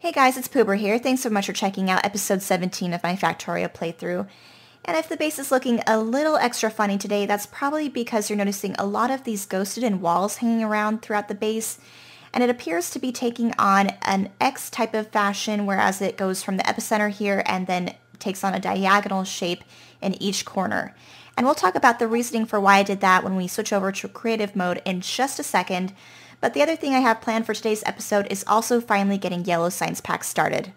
Hey guys, it's Poober here. Thanks so much for checking out episode 17 of my Factorio playthrough. And if the base is looking a little extra funny today, that's probably because you're noticing a lot of these ghosted in walls hanging around throughout the base, and it appears to be taking on an X type of fashion, whereas it goes from the epicenter here and then takes on a diagonal shape in each corner. And we'll talk about the reasoning for why I did that when we switch over to creative mode in just a second. But the other thing I have planned for today's episode is also finally getting yellow science packs started.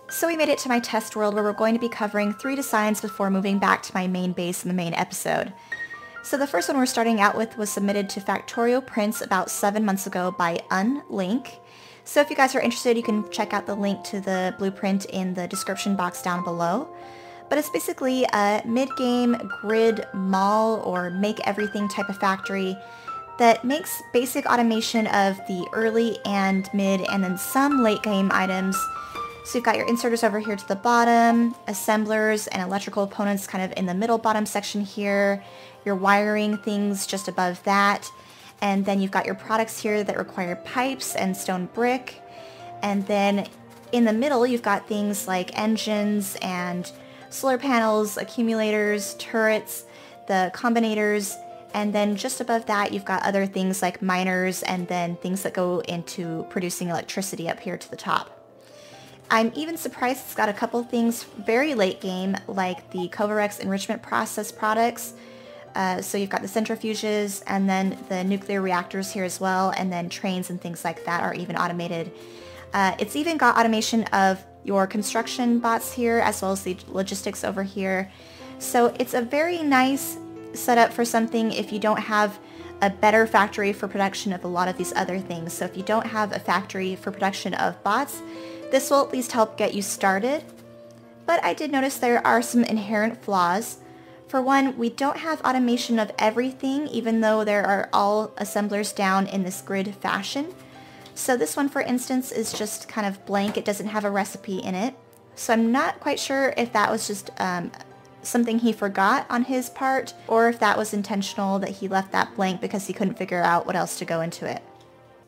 So we made it to my test world where we're going to be covering 3 designs before moving back to my main base in the main episode. So the first one we're starting out with was submitted to Factorio Prints about 7 months ago by Unlink. So if you guys are interested, you can check out the link to the blueprint in the description box down below. But it's basically a mid-game grid mall or make everything type of factory that makes basic automation of the early and mid and then some late game items. So you've got your inserters over here to the bottom, assemblers and electrical components kind of in the middle bottom section here, your wiring things just above that, and then you've got your products here that require pipes and stone brick, and then in the middle you've got things like engines and solar panels, accumulators, turrets, the combinators, and then just above that you've got other things like miners and then things that go into producing electricity up here to the top. I'm even surprised it's got a couple things very late game, like the Covarex enrichment process products. So you've got the centrifuges and then the nuclear reactors here as well, and then trains and things like that are even automated. It's even got automation of your construction bots here as well as the logistics over here. So it's a very nice setup for something if you don't have a better factory for production of a lot of these other things. So if you don't have a factory for production of bots, this will at least help get you started. But I did notice there are some inherent flaws. For one, we don't have automation of everything, even though there are all assemblers down in this grid fashion. So this one, for instance, is just kind of blank. It doesn't have a recipe in it. So I'm not quite sure if that was just something he forgot on his part, or if that was intentional that he left that blank because he couldn't figure out what else to go into it.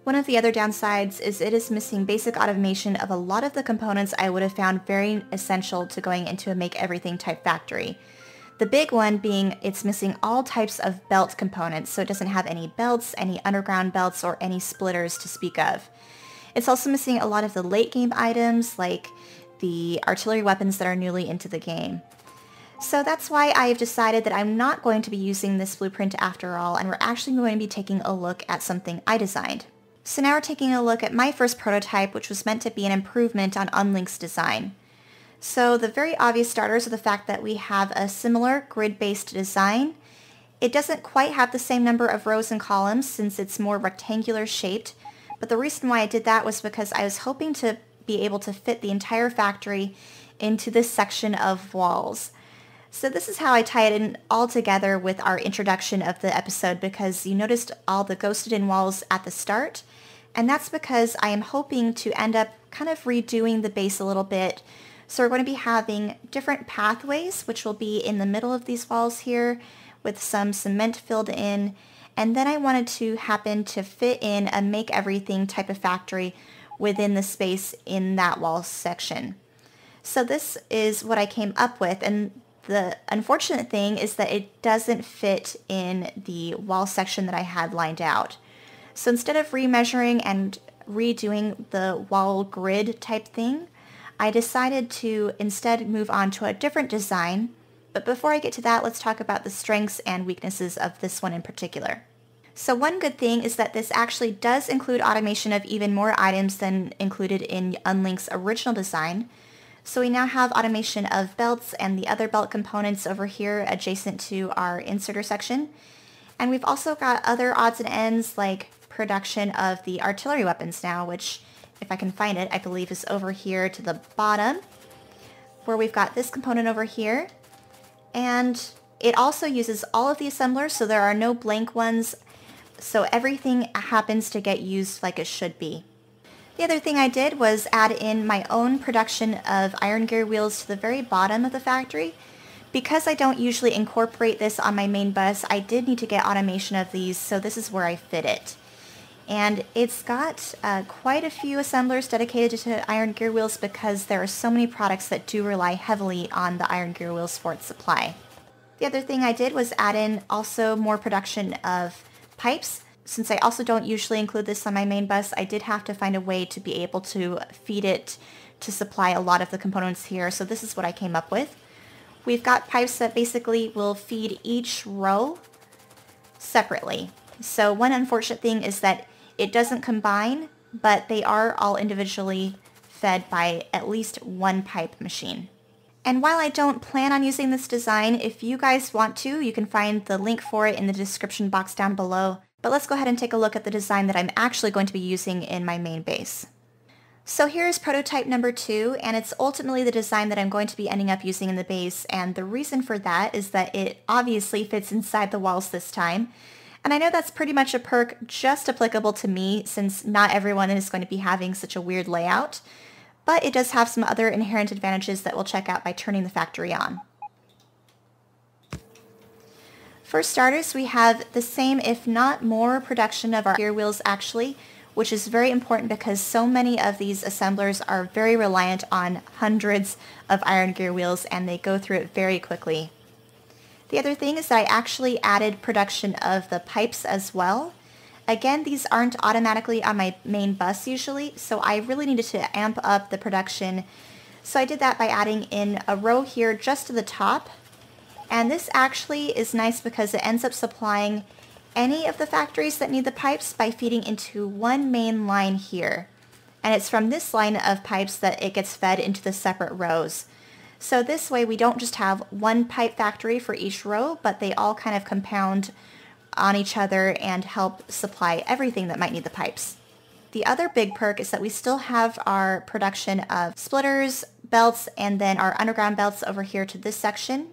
One of the other downsides is it is missing basic automation of a lot of the components I would have found very essential to going into a make everything type factory. The big one being it's missing all types of belt components, so it doesn't have any belts, any underground belts, or any splitters to speak of. It's also missing a lot of the late game items like the artillery weapons that are newly into the game. So that's why I have decided that I'm not going to be using this blueprint after all, and we're actually going to be taking a look at something I designed. So now we're taking a look at my first prototype, which was meant to be an improvement on Unlink's design. So the very obvious starters are the fact that we have a similar grid-based design. It doesn't quite have the same number of rows and columns since it's more rectangular shaped, but the reason why I did that was because I was hoping to be able to fit the entire factory into this section of walls. So this is how I tie it in all together with our introduction of the episode, because you noticed all the ghosted in walls at the start, and that's because I am hoping to end up kind of redoing the base a little bit. So we're going to be having different pathways, which will be in the middle of these walls here with some cement filled in, and then I wanted to happen to fit in a make everything type of factory within the space in that wall section. So this is what I came up with, and the unfortunate thing is that it doesn't fit in the wall section that I had lined out. So instead of remeasuring and redoing the wall grid type thing, I decided to instead move on to a different design. But before I get to that, let's talk about the strengths and weaknesses of this one in particular. So one good thing is that this actually does include automation of even more items than included in Unlink's original design. So we now have automation of belts and the other belt components over here adjacent to our inserter section. And we've also got other odds and ends like production of the artillery weapons now, which, if I can find it, I believe is over here to the bottom, where we've got this component over here. And it also uses all of the assemblers, so there are no blank ones. so everything happens to get used like it should be. The other thing I did was add in my own production of iron gear wheels to the very bottom of the factory. Because I don't usually incorporate this on my main bus, I did need to get automation of these, so this is where I fit it. And it's got quite a few assemblers dedicated to iron gear wheels because there are so many products that do rely heavily on the iron gear wheels for its supply. The other thing I did was add in also more production of pipes. Since I also don't usually include this on my main bus, I did have to find a way to be able to feed it to supply a lot of the components here, so this is what I came up with. We've got pipes that basically will feed each row separately. So one unfortunate thing is that it doesn't combine, but they are all individually fed by at least one pipe machine. And while I don't plan on using this design, if you guys want to, you can find the link for it in the description box down below. But let's go ahead and take a look at the design that I'm actually going to be using in my main base. So here's prototype number 2, and it's ultimately the design that I'm going to be ending up using in the base, and the reason for that is that it obviously fits inside the walls this time. And I know that's pretty much a perk just applicable to me, since not everyone is going to be having such a weird layout, but it does have some other inherent advantages that we'll check out by turning the factory on. For starters, we have the same, if not more, production of our gear wheels actually, which is very important because so many of these assemblers are very reliant on hundreds of iron gear wheels and they go through it very quickly. The other thing is that I actually added production of the pipes as well. Again, these aren't automatically on my main bus usually, so I really needed to amp up the production. So I did that by adding in a row here just to the top. And this actually is nice because it ends up supplying any of the factories that need the pipes by feeding into one main line here. And it's from this line of pipes that it gets fed into the separate rows. So this way we don't just have one pipe factory for each row, but they all kind of compound on each other and help supply everything that might need the pipes. The other big perk is that we still have our production of splitters, belts, and then our underground belts over here to this section.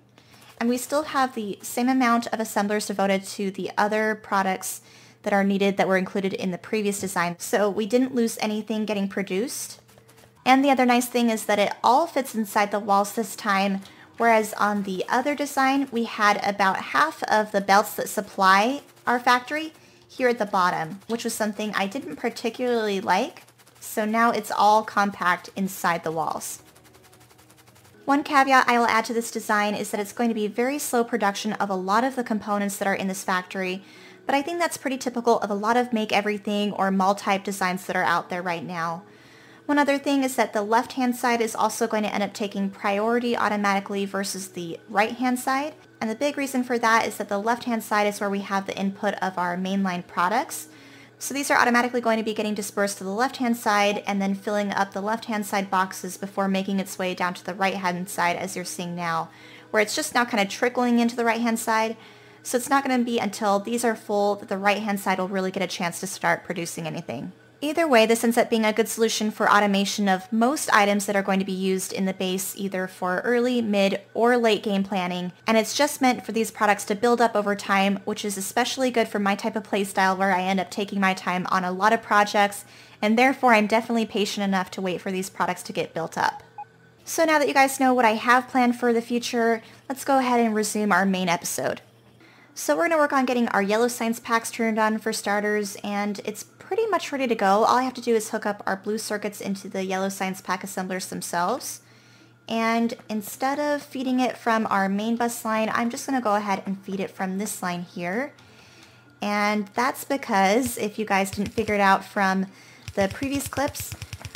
And we still have the same amount of assemblers devoted to the other products that are needed that were included in the previous design. So we didn't lose anything getting produced. And the other nice thing is that it all fits inside the walls this time, whereas on the other design, we had about half of the belts that supply our factory here at the bottom, which was something I didn't particularly like. So now it's all compact inside the walls. One caveat I will add to this design is that it's going to be very slow production of a lot of the components that are in this factory, but I think that's pretty typical of a lot of make everything or mall type designs that are out there right now. One other thing is that the left hand side is also going to end up taking priority automatically versus the right hand side, and the big reason for that is that the left hand side is where we have the input of our mainline products. So these are automatically going to be getting dispersed to the left-hand side and then filling up the left-hand side boxes before making its way down to the right-hand side as you're seeing now, where it's just now kind of trickling into the right-hand side. So it's not going to be until these are full that the right-hand side will really get a chance to start producing anything. Either way, this ends up being a good solution for automation of most items that are going to be used in the base either for early, mid, or late game planning, and it's just meant for these products to build up over time, which is especially good for my type of playstyle where I end up taking my time on a lot of projects, and therefore I'm definitely patient enough to wait for these products to get built up. So now that you guys know what I have planned for the future, let's go ahead and resume our main episode. So we're going to work on getting our yellow science packs turned on for starters, and it's pretty much ready to go. All I have to do is hook up our blue circuits into the yellow science pack assemblers themselves. And instead of feeding it from our main bus line, I'm just going to go ahead and feed it from this line here. And that's because, if you guys didn't figure it out from the previous clips,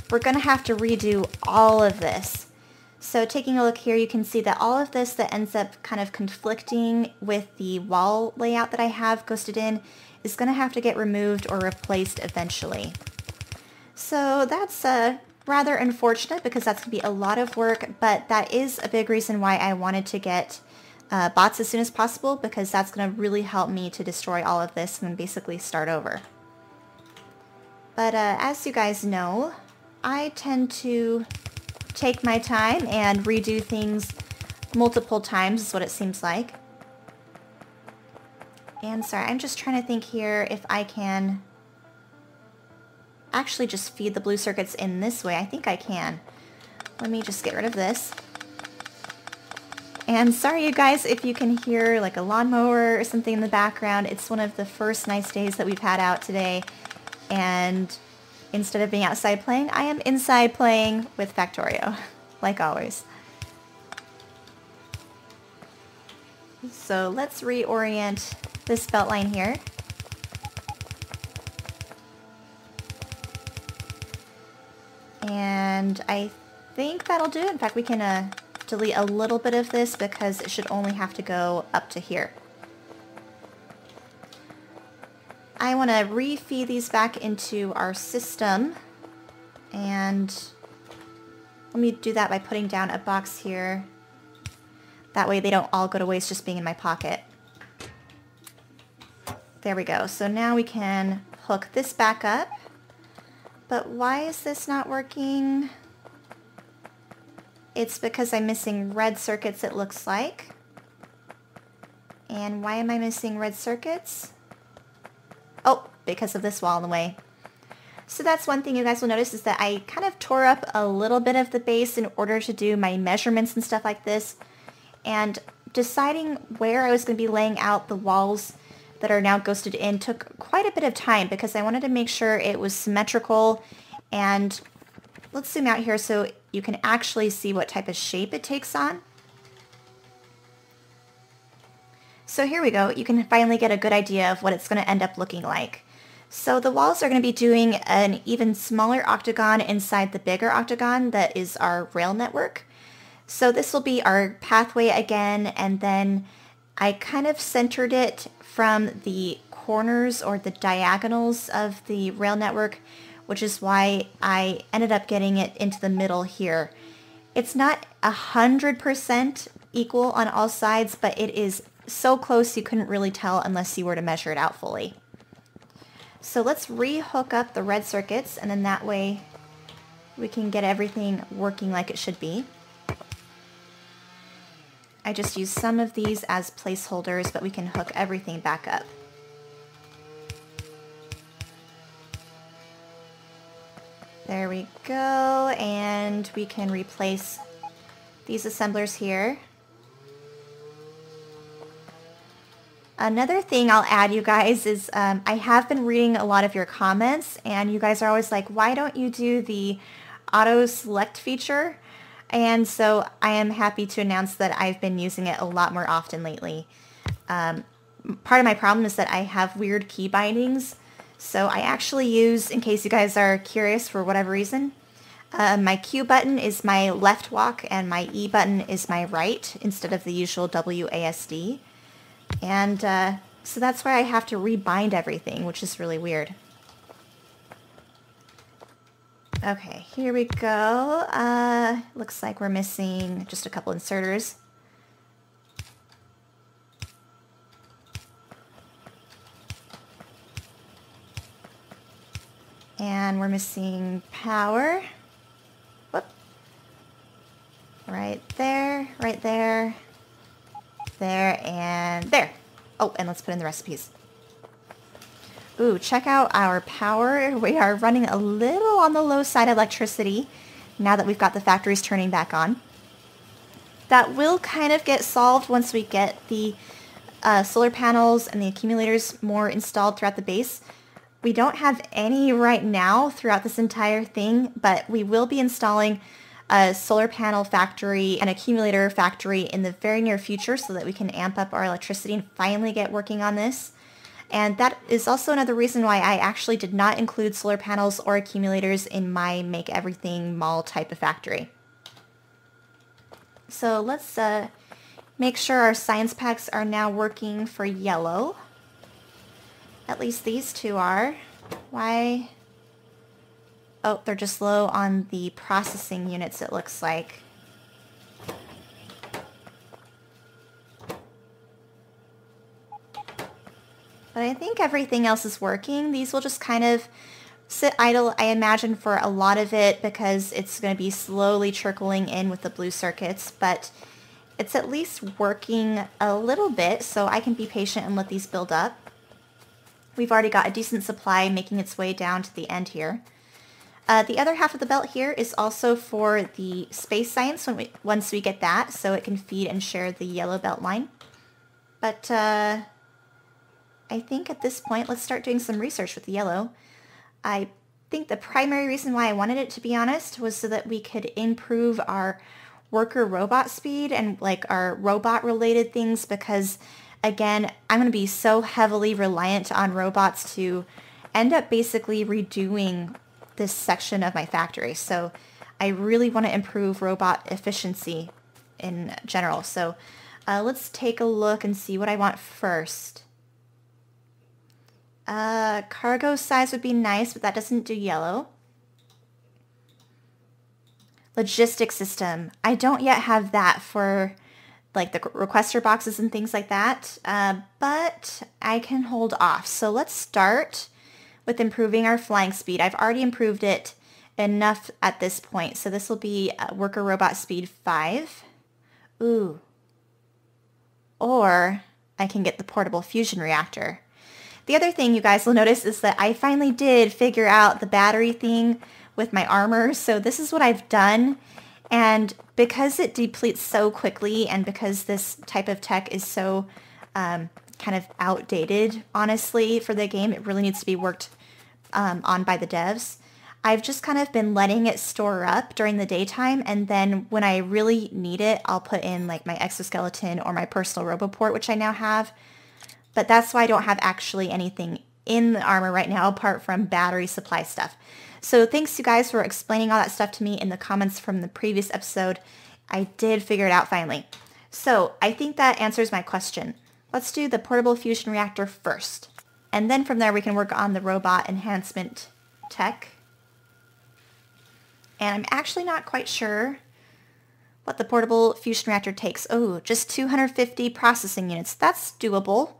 we're going to have to redo all of this. So taking a look here, you can see that all of this that ends up kind of conflicting with the wall layout that I have ghosted in is going to have to get removed or replaced eventually. So that's rather unfortunate because that's going to be a lot of work, but that is a big reason why I wanted to get bots as soon as possible, because that's going to really help me to destroy all of this and then basically start over. But as you guys know, I tend to take my time and redo things multiple times is what it seems like. And sorry, I'm just trying to think here if I can actually just feed the blue circuits in this way. I think I can. Let me just get rid of this. And sorry you guys if you can hear like a lawnmower or something in the background. It's one of the first nice days that we've had out today. And instead of being outside playing, I am inside playing with Factorio, like always. So let's reorient this belt line here. And I think that'll do it. In fact, we can delete a little bit of this because it should only have to go up to here. I want to refeed these back into our system, and let me do that by putting down a box here. That way they don't all go to waste just being in my pocket. There we go. So now we can hook this back up. But why is this not working? It's because I'm missing red circuits, it looks like. And why am I missing red circuits? Oh, because of this wall in the way. So that's one thing you guys will notice is that I kind of tore up a little bit of the base in order to do my measurements and stuff like this. And deciding where I was going to be laying out the walls that are now ghosted in took quite a bit of time because I wanted to make sure it was symmetrical. And let's zoom out here so you can actually see what type of shape it takes on. So here we go. You can finally get a good idea of what it's going to end up looking like. So the walls are going to be doing an even smaller octagon inside the bigger octagon that is our rail network. So this will be our pathway again, and then I kind of centered it from the corners or the diagonals of the rail network, which is why I ended up getting it into the middle here. It's not 100% equal on all sides, but it is so close you couldn't really tell unless you were to measure it out fully. So let's re-hook up the red circuits, and then that way we can get everything working like it should be. I just use some of these as placeholders, but we can hook everything back up. There we go, and we can replace these assemblers here. Another thing I'll add, you guys, is I have been reading a lot of your comments, and you guys are always like, why don't you do the auto select feature? And so I am happy to announce that I've been using it a lot more often lately. Part of my problem is that I have weird key bindings. So I actually use, in case you guys are curious for whatever reason, my Q button is my left walk and my E button is my right instead of the usual WASD. And so that's why I have to rebind everything, which is really weird. Okay, here we go. Looks like we're missing just a couple inserters. And we're missing power. Whoop. Right there, there, and there. Oh, and let's put in the recipes. Ooh, check out our power. We are running a little on the low side of electricity now that we've got the factories turning back on. That will kind of get solved once we get the solar panels and the accumulators more installed throughout the base. We don't have any right now throughout this entire thing, but we will be installing a solar panel factory and accumulator factory in the very near future so that we can amp up our electricity and finally get working on this. And that is also another reason why I actually did not include solar panels or accumulators in my make everything mall type of factory. So let's make sure our science packs are now working for yellow. At least these two are. Why? Oh, they're just low on the processing units, it looks like. But I think everything else is working. These will just kind of sit idle, I imagine, for a lot of it because it's going to be slowly trickling in with the blue circuits. But it's at least working a little bit, so I can be patient and let these build up. We've already got a decent supply making its way down to the end here. The other half of the belt here is also for the space science once we get that, so it can feed and share the yellow belt line. But I think at this point, let's start doing some research with the yellow. I think the primary reason why I wanted it, to be honest, was so that we could improve our worker robot speed and like our robot related things, because again, I'm going to be so heavily reliant on robots to end up basically redoing this section of my factory. So I really want to improve robot efficiency in general. So let's take a look and see what I want first. Cargo size would be nice, but that doesn't do yellow. Logistics system. I don't yet have that for like the requester boxes and things like that, but I can hold off. So let's start with improving our flying speed. I've already improved it enough at this point. So this will be worker robot speed 5. Ooh. Or I can get the portable fusion reactor. The other thing you guys will notice is that I finally did figure out the battery thing with my armor. So this is what I've done. And because it depletes so quickly and because this type of tech is so kind of outdated, honestly, for the game, it really needs to be worked on by the devs. I've just kind of been letting it store up during the daytime, and then when I really need it, I'll put in like my exoskeleton or my personal roboport, which I now have. But that's why I don't have actually anything in the armor right now apart from battery supply stuff. So thanks you guys for explaining all that stuff to me in the comments from the previous episode. I did figure it out finally. So I think that answers my question. Let's do the portable fusion reactor first. And then from there we can work on the robot enhancement tech. And I'm actually not quite sure what the portable fusion reactor takes. Oh, just 250 processing units. That's doable.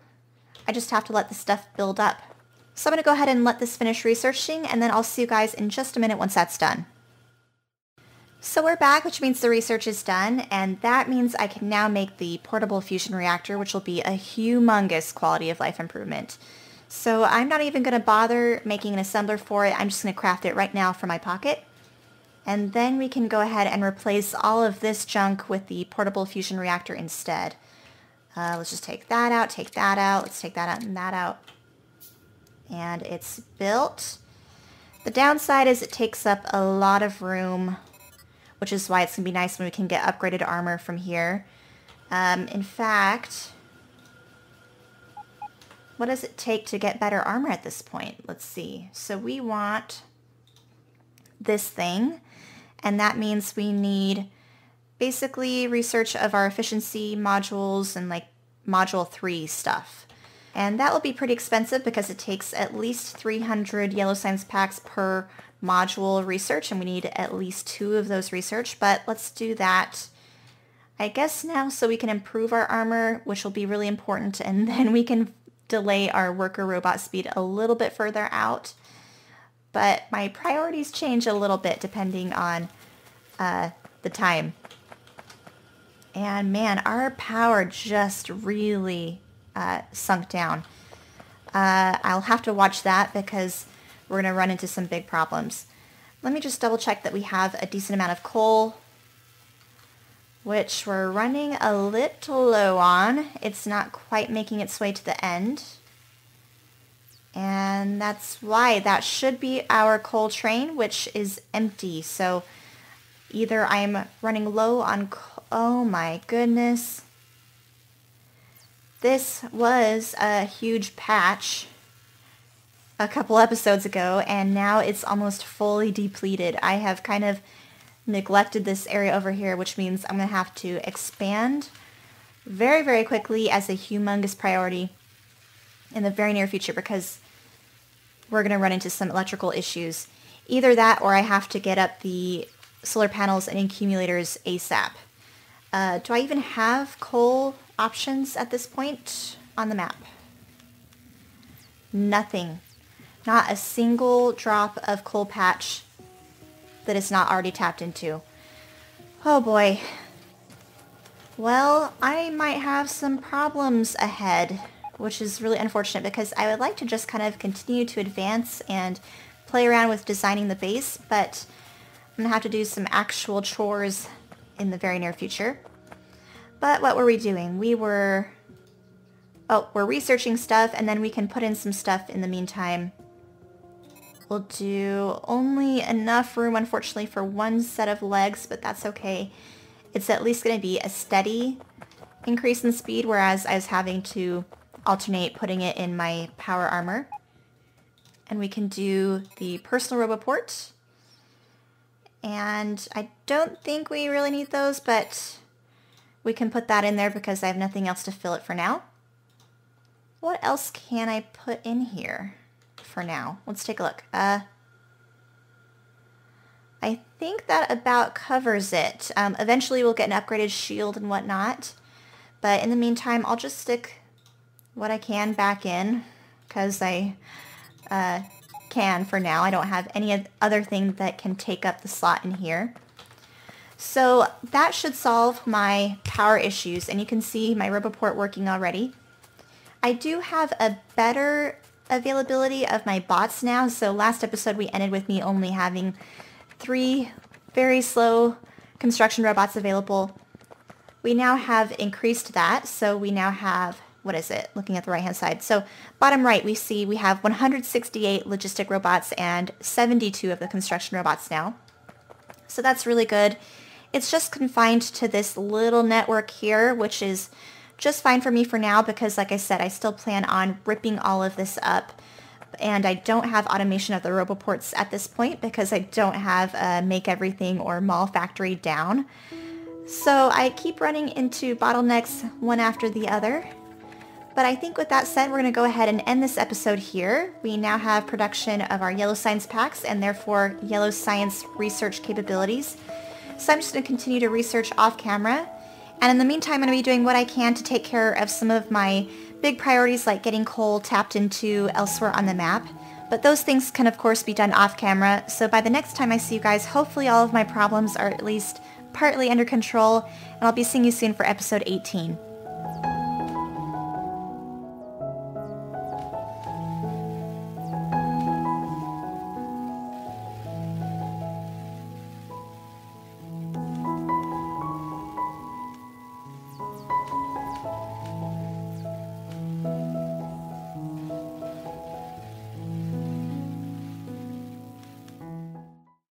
I just have to let the stuff build up. So I'm going to go ahead and let this finish researching, and then I'll see you guys in just a minute once that's done. So we're back, which means the research is done, and that means I can now make the portable fusion reactor, which will be a humongous quality of life improvement. So I'm not even going to bother making an assembler for it. I'm just going to craft it right now for my pocket. And then we can go ahead and replace all of this junk with the portable fusion reactor instead. Let's just take that out, take that out, let's take that out and that out. And it's built. The downside is it takes up a lot of room, which is why it's going to be nice when we can get upgraded armor from here. In fact, what does it take to get better armor at this point? Let's see. So we want this thing, and that means we need basically research of our efficiency modules and like module 3 stuff. And that will be pretty expensive because it takes at least 300 yellow science packs per module research, and we need at least 2 of those research, but let's do that, I guess, now so we can improve our armor, which will be really important, and then we can delay our worker robot speed a little bit further out. But my priorities change a little bit depending on the time. And man, our power just really sunk down. I'll have to watch that because we're going to run into some big problems. Let me just double check that we have a decent amount of coal, which we're running a little low on. It's not quite making its way to the end. And that's why that should be our coal train, which is empty. So either I'm running low on coal. Oh my goodness. This was a huge patch a couple episodes ago, and now it's almost fully depleted. I have kind of neglected this area over here, which means I'm going to have to expand very, very quickly as a humongous priority in the very near future because we're going to run into some electrical issues. Either that or I have to get up the solar panels and accumulators ASAP. Do I even have coal options at this point on the map? Nothing. Not a single drop of coal patch that is not already tapped into. Oh boy. Well, I might have some problems ahead, which is really unfortunate because I would like to just kind of continue to advance and play around with designing the base, but I'm gonna have to do some actual chores in the very near future. But what were we doing? We're researching stuff, and then we can put in some stuff in the meantime. We'll do only enough room, unfortunately, for one set of legs, but that's okay. It's at least going to be a steady increase in speed, whereas I was having to alternate putting it in my power armor. And we can do the personal roboport. And I don't think we really need those, but we can put that in there because I have nothing else to fill it for now. What else can I put in here for now? Let's take a look. I think that about covers it. Eventually we'll get an upgraded shield and whatnot, but in the meantime I'll just stick what I can back in because I can for now. I don't have any other thing that can take up the slot in here. So that should solve my power issues, and you can see my roboport working already. I do have a better availability of my bots now. So last episode we ended with me only having 3 very slow construction robots available. We now have increased that, so we now have, what is it? Looking at the right-hand side. So bottom right, we see we have 168 logistic robots and 72 of the construction robots now. So that's really good. It's just confined to this little network here, which is just fine for me for now because, like I said, I still plan on ripping all of this up. And I don't have automation of the roboports at this point because I don't have make everything or mall factory down. So I keep running into bottlenecks one after the other. But I think with that said, we're going to go ahead and end this episode here. We now have production of our yellow science packs and therefore yellow science research capabilities. So I'm just going to continue to research off camera. And in the meantime, I'm going to be doing what I can to take care of some of my big priorities like getting coal tapped into elsewhere on the map. But those things can of course be done off camera. So by the next time I see you guys, hopefully all of my problems are at least partly under control. And I'll be seeing you soon for episode 18.